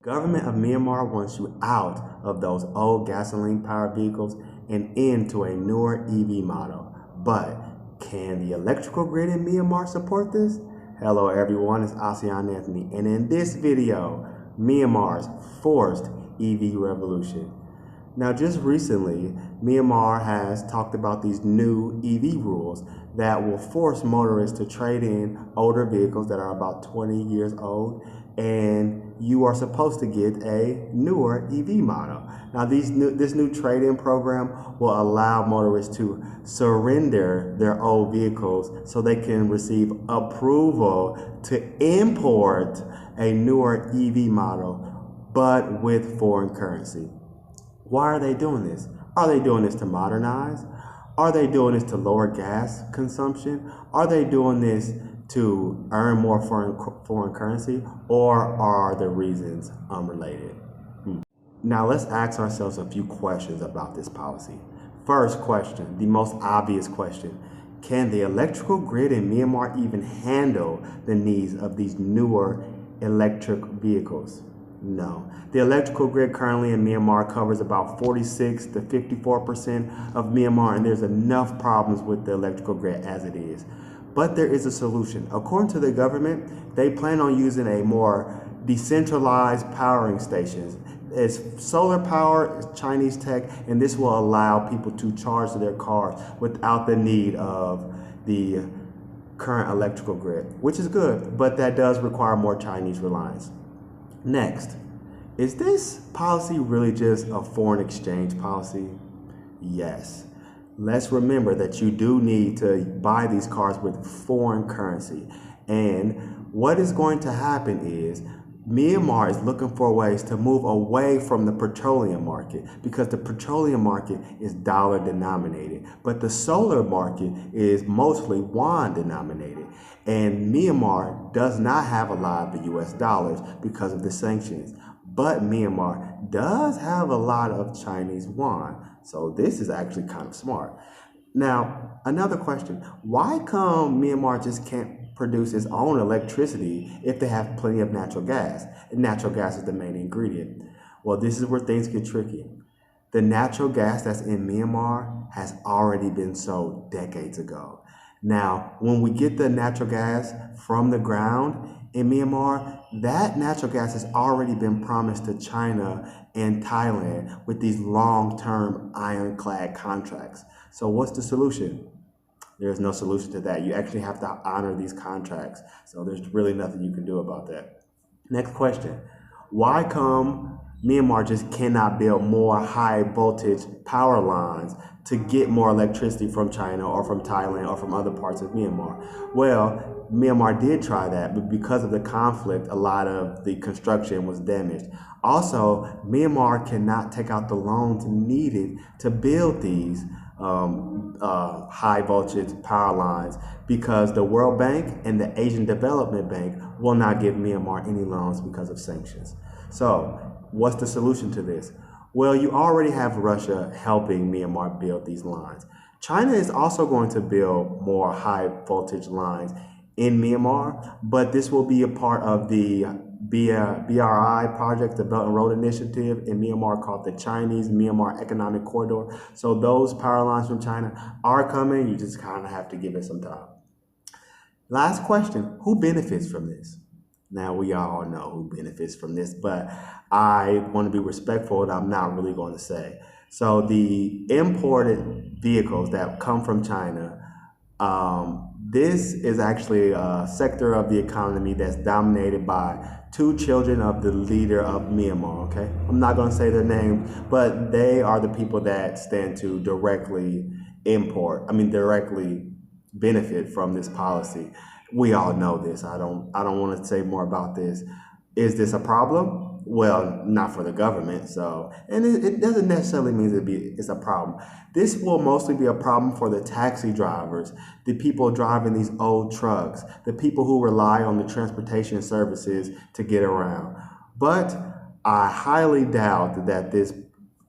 Government of Myanmar wants you out of those old gasoline-powered vehicles and into a newer EV model. But can the electrical grid in Myanmar support this? Hello everyone, it's Asean Anthony, and in this video, Myanmar's forced EV revolution. Now, just recently, Myanmar has talked about these new EV rules that will force motorists to trade in older vehicles that are about 20 years old, and you are supposed to get a newer EV model. Now, this new trade-in program will allow motorists to surrender their old vehicles so they can receive approval to import a newer EV model, but with foreign currency. Why are they doing this? Are they doing this to modernize? Are they doing this to lower gas consumption? Are they doing this to earn more foreign currency? Or are the reasons unrelated? Now let's ask ourselves a few questions about this policy. First question, the most obvious question. Can the electrical grid in Myanmar even handle the needs of these newer electric vehicles? No. The electrical grid currently in Myanmar covers about 46 to 54% of Myanmar, and there's enough problems with the electrical grid as it is. But there is a solution. According to the government, they plan on using a more decentralized powering stations. It's solar power, it's Chinese tech, and this will allow people to charge their cars without the need of the current electrical grid, which is good, but that does require more Chinese reliance. Next, is this policy really just a foreign exchange policy? Yes. Let's remember that you do need to buy these cars with foreign currency. And what is going to happen is Myanmar is looking for ways to move away from the petroleum market because the petroleum market is dollar denominated, but the solar market is mostly yuan denominated. And Myanmar does not have a lot of the US dollars because of the sanctions, but Myanmar does have a lot of Chinese yuan. So this is actually kind of smart. Now, another question, why come Myanmar just can't produce its own electricity if they have plenty of natural gas? And natural gas is the main ingredient. Well, this is where things get tricky. The natural gas that's in Myanmar has already been sold decades ago. Now, when we get the natural gas from the ground in Myanmar, that natural gas has already been promised to China and Thailand with these long-term ironclad contracts. So what's the solution? There's no solution to that. You actually have to honor these contracts. So there's really nothing you can do about that. Next question. Why come Myanmar just cannot build more high voltage power lines to get more electricity from China or from Thailand or from other parts of Myanmar? Well, Myanmar did try that, but because of the conflict, a lot of the construction was damaged. Also, Myanmar cannot take out the loans needed to build these high voltage power lines because the World Bank and the Asian Development Bank will not give Myanmar any loans because of sanctions. So what's the solution to this? Well, you already have Russia helping Myanmar build these lines. China is also going to build more high voltage lines in Myanmar, but this will be a part of the BRI project, the Belt and Road Initiative in Myanmar called the Chinese Myanmar Economic Corridor. So those power lines from China are coming. You just kind of have to give it some time. Last question, who benefits from this? Now, we all know who benefits from this, but I want to be respectful and I'm not really going to say. So the imported vehicles that come from China, this is actually a sector of the economy that's dominated by two children of the leader of Myanmar, okay? I'm not going to say their name, but they are the people that stand to directly benefit from this policy. We all know this. I don't want to say more about this. Is this a problem? Well, not for the government. So, and it doesn't necessarily mean it's a problem. This will mostly be a problem for the taxi drivers, the people driving these old trucks, the people who rely on the transportation services to get around. But I highly doubt that this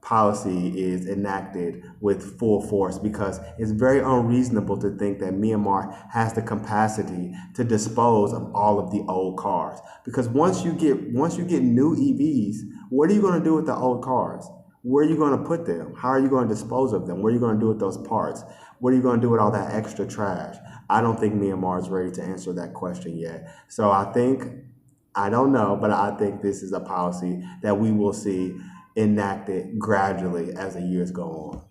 policy is enacted with full force, because it's very unreasonable to think that Myanmar has the capacity to dispose of all of the old cars. Because once you get new EVs, what are you going to do with the old cars? Where are you going to put them? How are you going to dispose of them? What are you going to do with those parts? What are you going to do with all that extra trash? I don't think Myanmar is ready to answer that question yet. So I don't know, but I think this is a policy that we will see enacted gradually as the years go on.